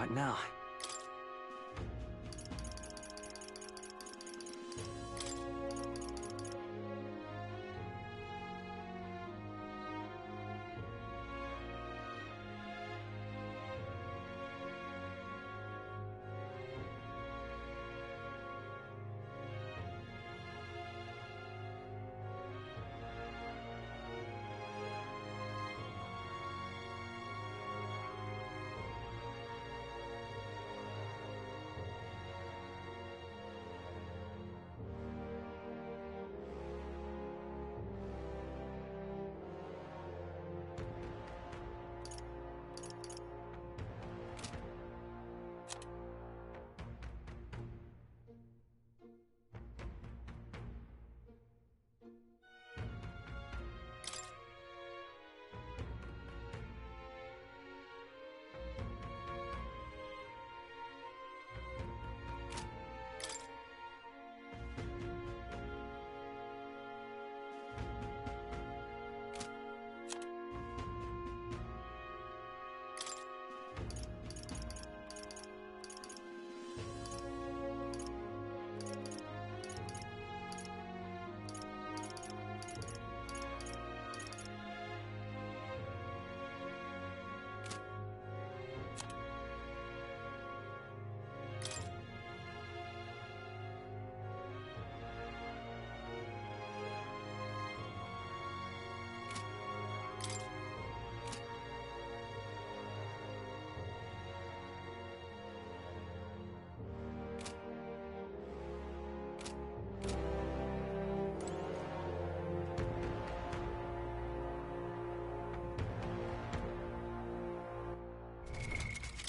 What now?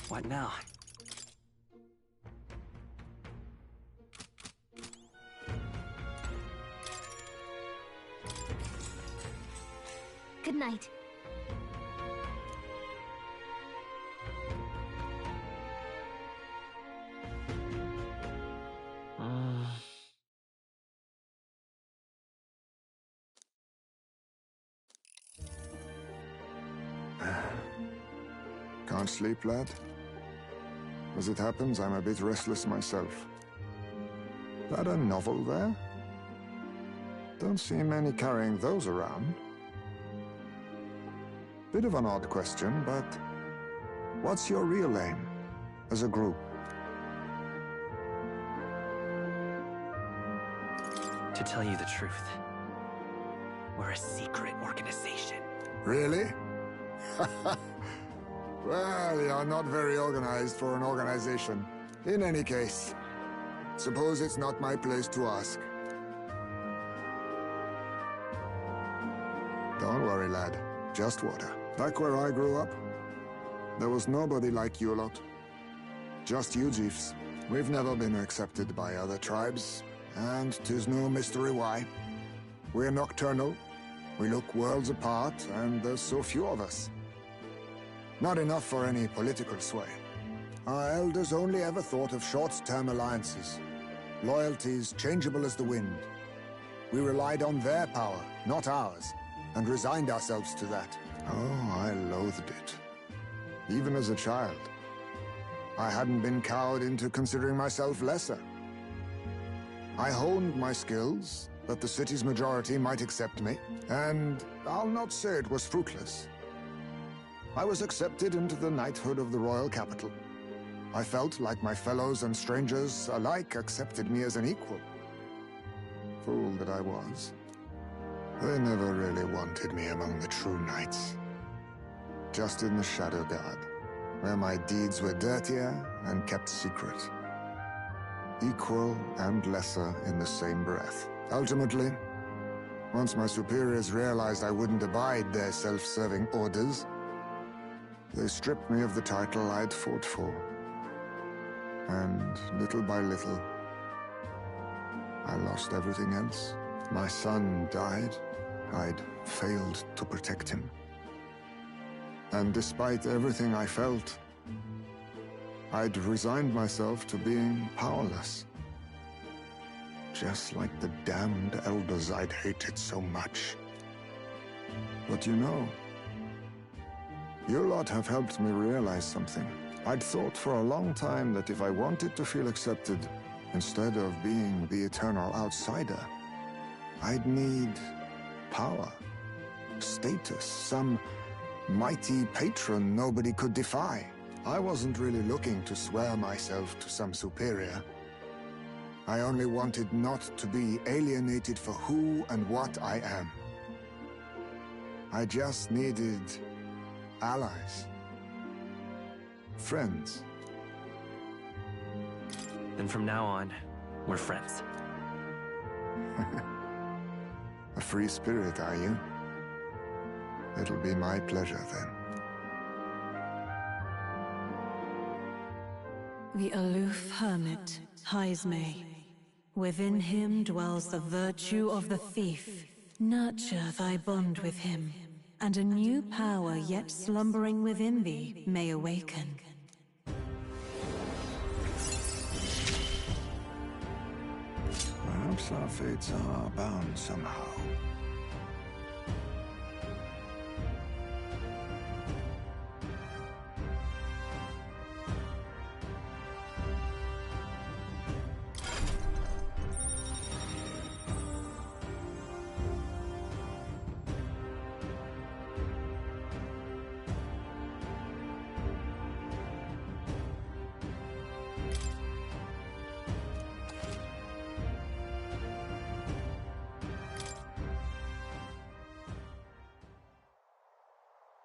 What now? Good night. Can't sleep, lad? As it happens, I'm a bit restless myself. That a novel there? Don't see many carrying those around. Bit of an odd question, but what's your real aim as a group? To tell you the truth, we're a secret organization. Really? Well, you're not very organized for an organization. In any case, suppose it's not my place to ask. Don't worry, lad. Just water. Back where I grew up, there was nobody like you lot. Just you chiefs. We've never been accepted by other tribes, and 'tis no mystery why. We're nocturnal, we look worlds apart, and there's so few of us. Not enough for any political sway. Our elders only ever thought of short-term alliances, loyalties changeable as the wind. We relied on their power, not ours, and resigned ourselves to that. Oh, I loathed it. Even as a child. I hadn't been cowed into considering myself lesser. I honed my skills, that the city's majority might accept me, and I'll not say it was fruitless. I was accepted into the knighthood of the royal capital. I felt like my fellows and strangers alike accepted me as an equal. Fool that I was. They never really wanted me among the true knights. Just in the Shadow Guard, where my deeds were dirtier and kept secret. Equal and lesser in the same breath. Ultimately, once my superiors realized I wouldn't abide their self-serving orders, they stripped me of the title I'd fought for. And little by little, I lost everything else. My son died. I'd failed to protect him. And despite everything I felt, I'd resigned myself to being powerless. Just like the damned elders I'd hated so much. But you know, you lot have helped me realize something. I'd thought for a long time that if I wanted to feel accepted, instead of being the eternal outsider, I'd need power, status, some mighty patron nobody could defy. I wasn't really looking to swear myself to some superior. I only wanted not to be alienated for who and what I am. I just needed allies. Friends. And from now on, we're friends. A free spirit, are you? It'll be my pleasure, then. The aloof hermit, Heismay. Within him dwells the virtue of the thief. Nurture thy bond with him, and a new power yet slumbering within thee may awaken. Perhaps our fates are bound somehow.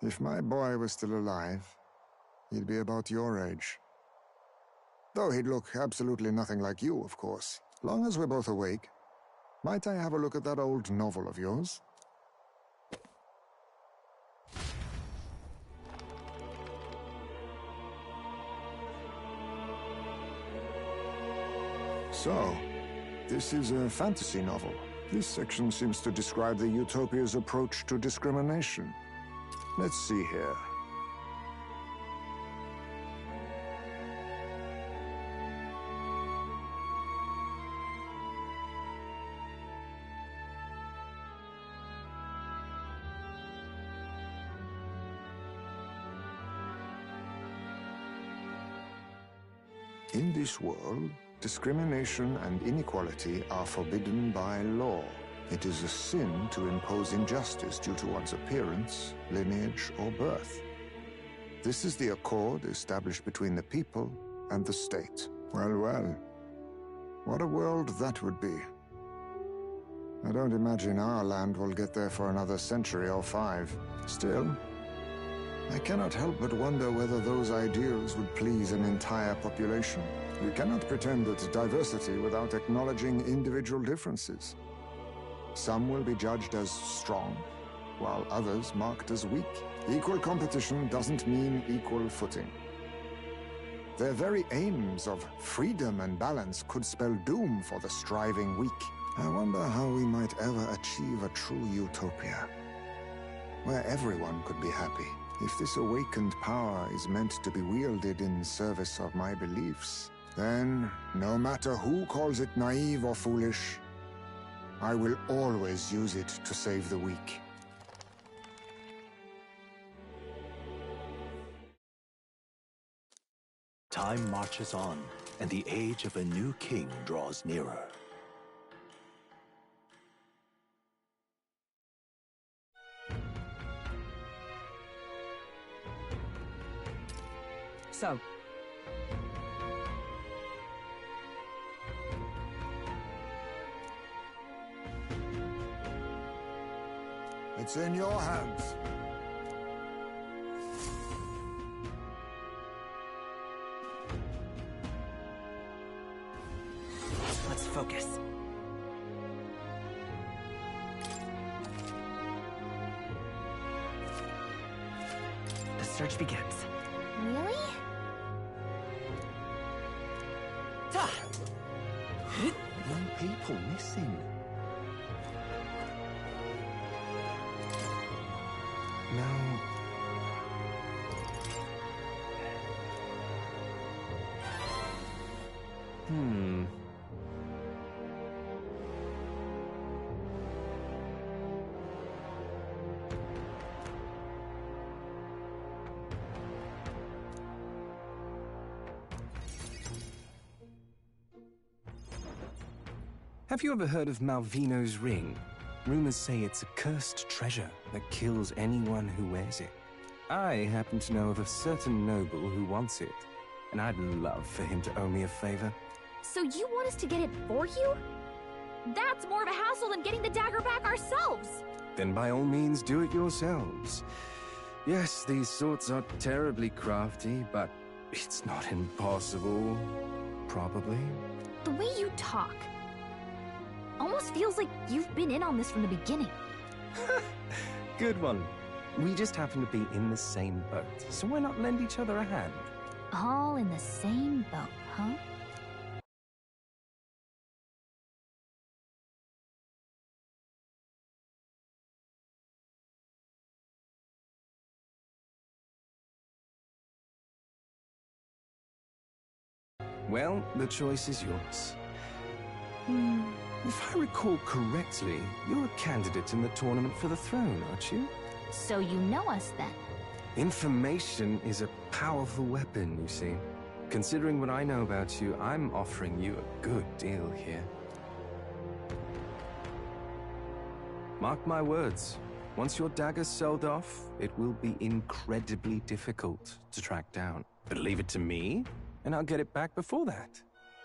If my boy was still alive, he'd be about your age. Though he'd look absolutely nothing like you, of course. Long as we're both awake, might I have a look at that old novel of yours? So, this is a fantasy novel. This section seems to describe the Utopia's approach to discrimination. Let's see here. In this world, discrimination and inequality are forbidden by law. It is a sin to impose injustice due to one's appearance, lineage, or birth. This is the accord established between the people and the state. Well, well. What a world that would be. I don't imagine our land will get there for another century or 5. Still, I cannot help but wonder whether those ideals would please an entire population. We cannot pretend at diversity without acknowledging individual differences. Some will be judged as strong, while others marked as weak. Equal competition doesn't mean equal footing. Their very aims of freedom and balance could spell doom for the striving weak. I wonder how we might ever achieve a true utopia, where everyone could be happy. If this awakened power is meant to be wielded in service of my beliefs, then, no matter who calls it naive or foolish, I will always use it to save the weak. Time marches on, and the age of a new king draws nearer. So, it's in your hands. Let's focus. The search begins. Really? Ta! No people missing. Now, Have you ever heard of Malvino's ring? Rumors say it's a cursed treasure that kills anyone who wears it. I happen to know of a certain noble who wants it, and I'd love for him to owe me a favor. So you want us to get it for you? That's more of a hassle than getting the dagger back ourselves! Then by all means do it yourselves. Yes, these swords are terribly crafty, but it's not impossible. Probably. The way you talk almost feels like you've been in on this from the beginning. Good one. We just happen to be in the same boat, so why not lend each other a hand? All in the same boat, huh? Well, the choice is yours. If I recall correctly, you're a candidate in the tournament for the throne, aren't you? So you know us then? Information is a powerful weapon, you see. Considering what I know about you, I'm offering you a good deal here. Mark my words, once your dagger's sold off, it will be incredibly difficult to track down. But leave it to me, and I'll get it back before that.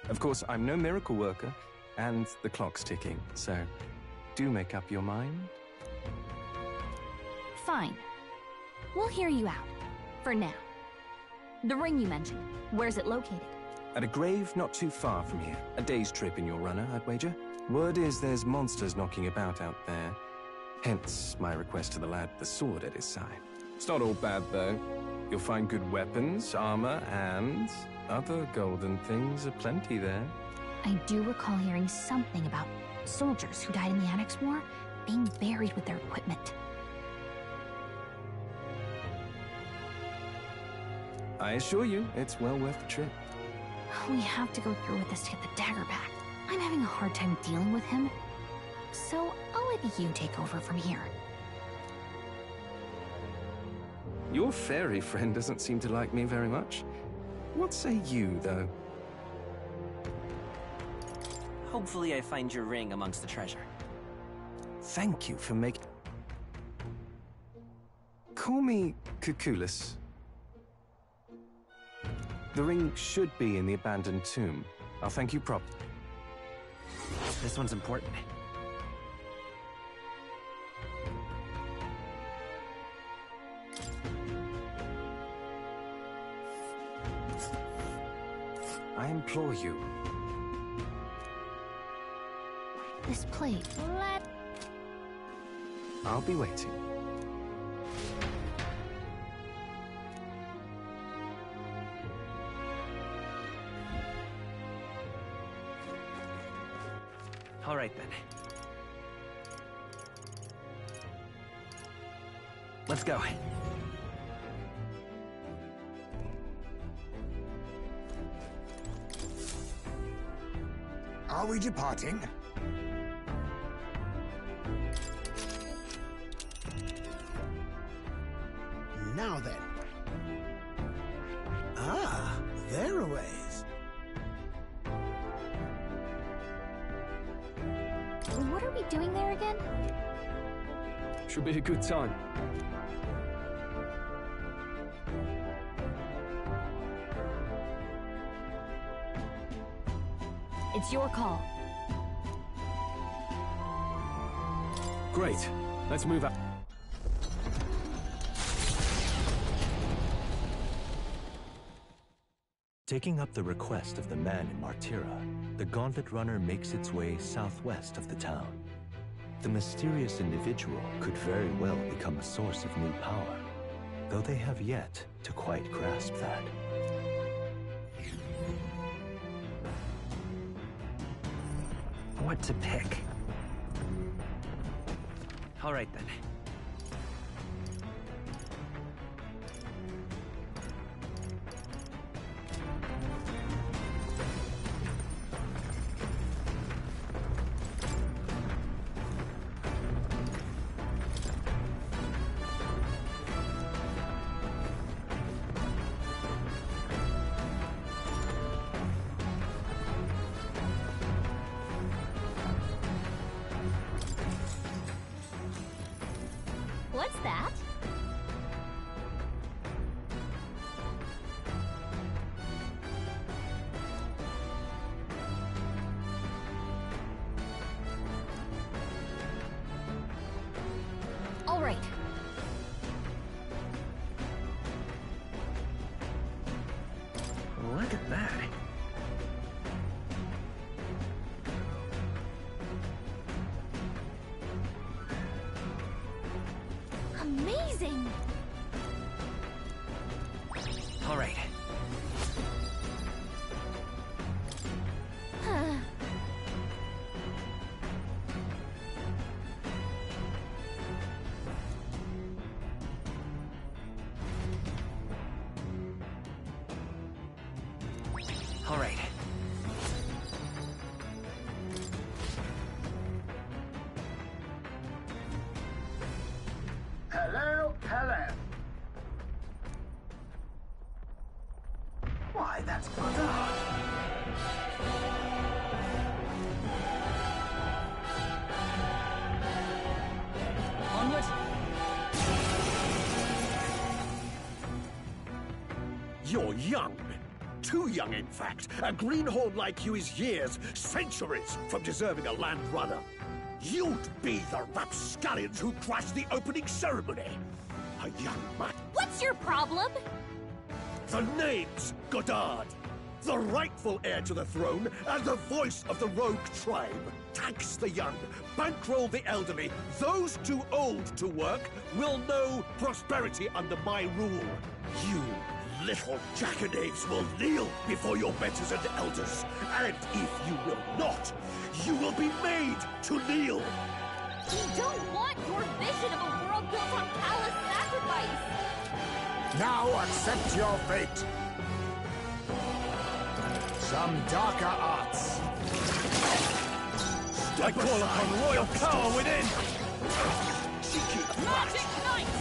Of course, I'm no miracle worker, and the clock's ticking, so do make up your mind. Fine. We'll hear you out. For now. The ring you mentioned, where's it located? At a grave not too far from here. A day's trip in your runner, I'd wager. Word is there's monsters knocking about out there. Hence my request to the lad with the sword at his side. It's not all bad, though. You'll find good weapons, armor, and other golden things aplenty there. I do recall hearing something about soldiers who died in the Annex War being buried with their equipment. I assure you, it's well worth the trip. We have to go through with this to get the dagger back. I'm having a hard time dealing with him, so I'll let you take over from here. Your fairy friend doesn't seem to like me very much. What say you, though? Hopefully I find your ring amongst the treasure. Thank you for making... Call me Cuculus. The ring should be in the abandoned tomb. I'll thank you properly. This one's important. I implore you. This plate, I'll be waiting. All right, then. Let's go. Are we departing? Now then. Ah, there a ways. what are we doing there again? Should be a good time. It's your call. Great. Let's move up. Taking up the request of the man in Martira, the Gauntlet Runner makes its way southwest of the town. The mysterious individual could very well become a source of new power, though they have yet to quite grasp that. What to pick? All right, then. amazing! All right. All right. Hello, hello. Why, that's Godard. Onward. You're young. Too young, in fact. A greenhorn like you is years, centuries, from deserving a land runner. You'd be the rapscallions who crashed the opening ceremony. A young man. What's your problem? The name's Godard. The rightful heir to the throne and the voice of the rogue tribe. Tax the young, bankroll the elderly. Those too old to work will know prosperity under my rule. You little jackanapes will kneel before your betters and elders. And if you will not, you will be made to kneel. We don't want your vision of a world built on callous sacrifice! Now accept your fate. Some darker arts. I call upon royal power within! Magic Knight!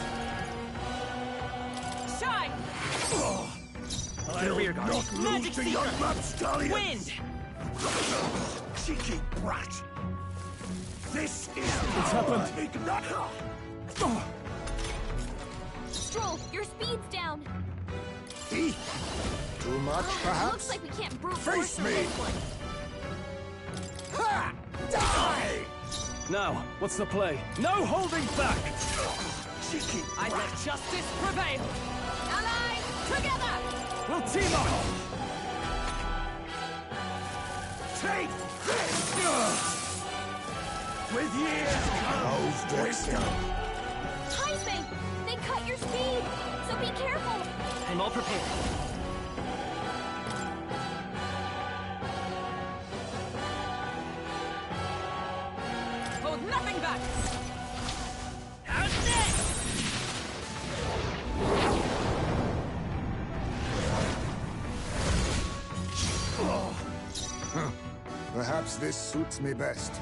Shine! I'll rear guard. not lose Magic to Seeker. young rapscallions! Wind! Cheeky brat! This is It's happened. Ignata! Stroll, your speed's down! Too much, perhaps? Looks like we can't brute Face force through me. this one. Ha! Die! Now, what's the play? No holding back! Cheeky I brat! let justice prevail! Allies, together! We'll team up! Take this! With years How's Dexter? Heisman! They cut your speed! So be careful! I'm all prepared. Hold nothing back! Perhaps this suits me best.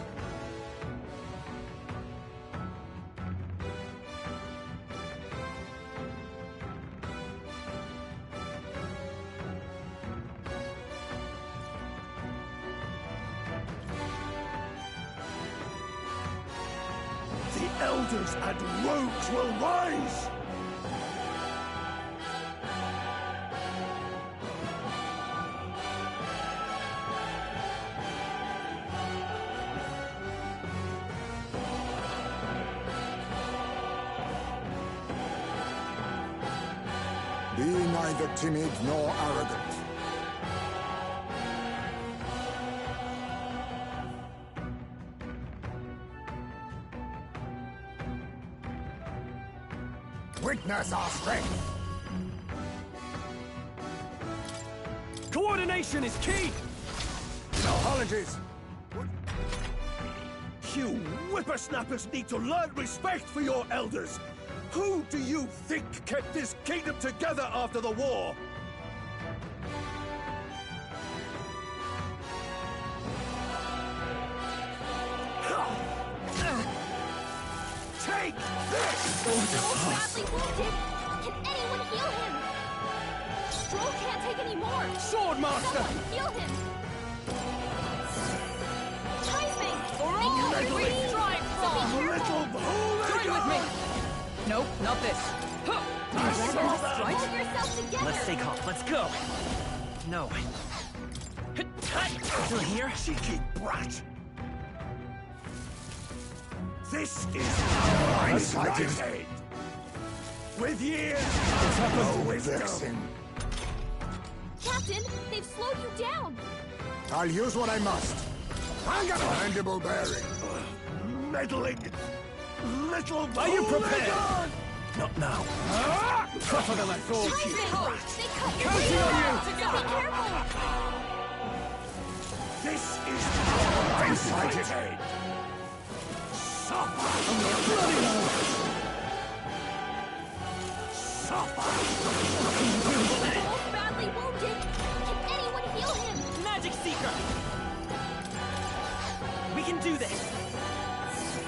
the elders and rogues will rise! Be neither timid nor arrogant. Witness our strength! Coordination is key! Apologies! You whippersnappers need to learn respect for your elders! Who do you think kept this kingdom together after the war? Take this! Stroll's badly wounded! Can anyone heal him? Stroll can't take any more! Swordmaster! Someone heal him! Heisman! For They all cut your we speed! strive So be for! Little Join with me! hooligan! Nope, not this. Huh. I saw that! Hold yourself together! Let's stay calm. Let's go. No. Still here? Cheeky brat! This is I my sighted. right. With years, No wisdom. vexing. Captain, they've slowed you down! I'll use what I must. Mandible bearing. Meddling little Are you hooligan! prepared? Not now. Tougher than I thought, you rat. Counting on you! Be careful! This is one-sided. Suffer! Suffer! Both badly wounded. Can anyone heal him? Magic Seeker! We can do this!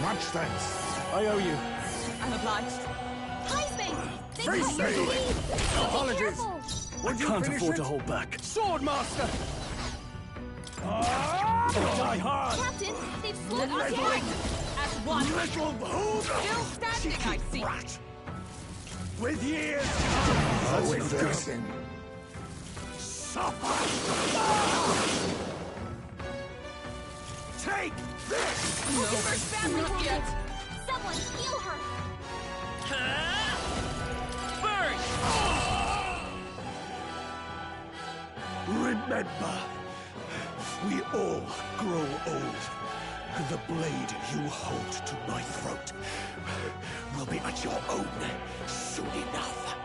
Much thanks. I owe you. I'm obliged. Heisman! They Face cut your me. teeth! Apologies. Be I can't afford to hold back. Swordmaster! Die hard! Captain, they've slowed us down! At one! Little hold! Still standing, I see. Rat. With years That's with interesting. Suffer! Take this! Lucifer's badly wounded! Someone heal her! Burn! Remember, we all grow old, and the blade you hold to my throat will be at your own soon enough.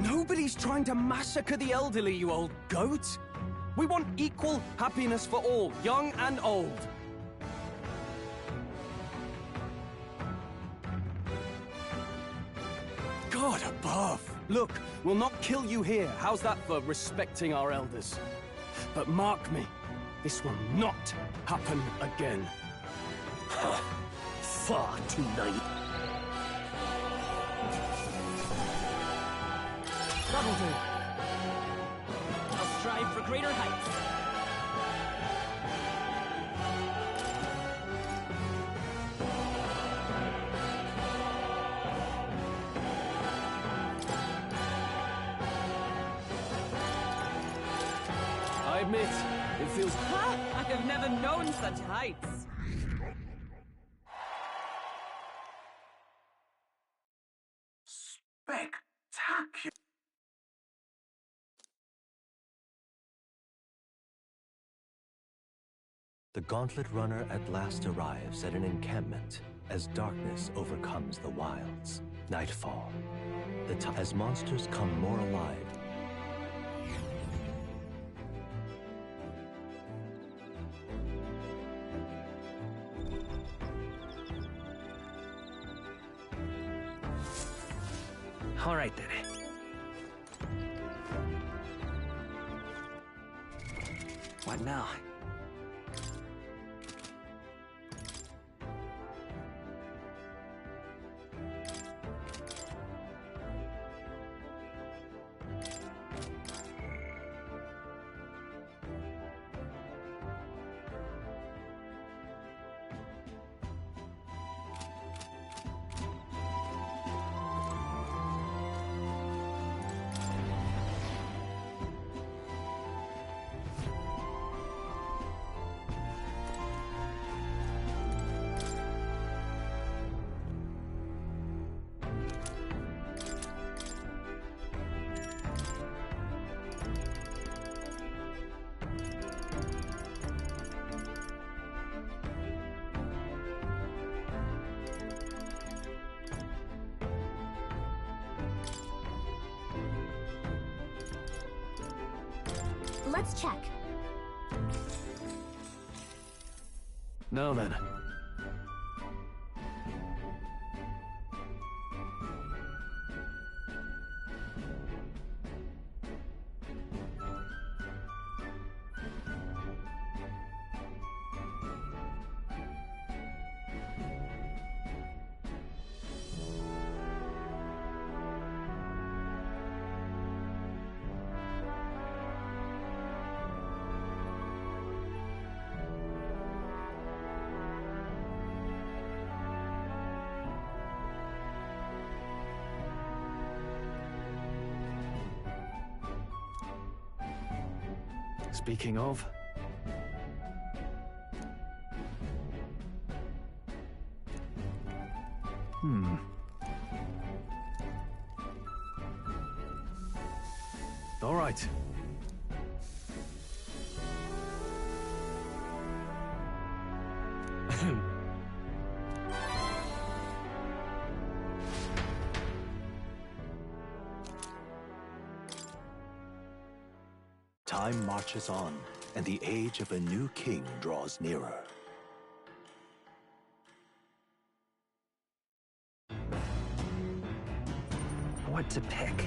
Nobody's trying to massacre the elderly, you old goat. We want equal happiness for all, young and old. God above. Look, we'll not kill you here. How's that for respecting our elders? But mark me, this will not happen again. Far too late. That'll do. I'll strive for greater heights. I admit, it feels... Ha! I have never known such heights. Spectacular. The Gauntlet Runner at last arrives at an encampment as darkness overcomes the wilds. Nightfall. As monsters come more alive, All right, then. What now? Let's check. Now then. Speaking of... All right. Time marches on, and the age of a new king draws nearer. What to pick?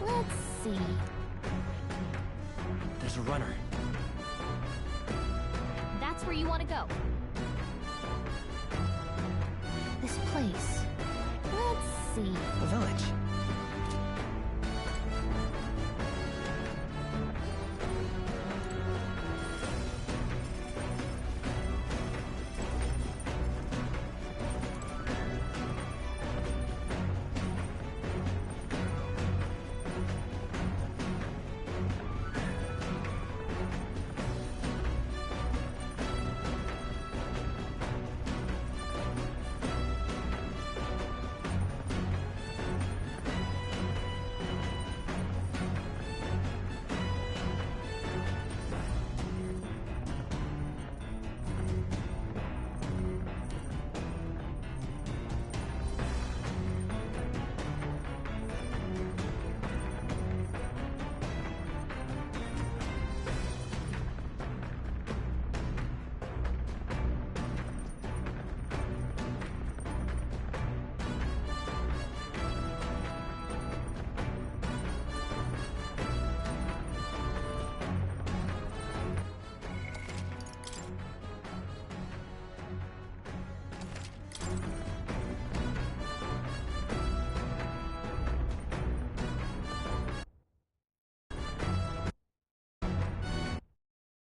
Let's see. There's a runner. That's where you want to go. This place. Let's see. The village.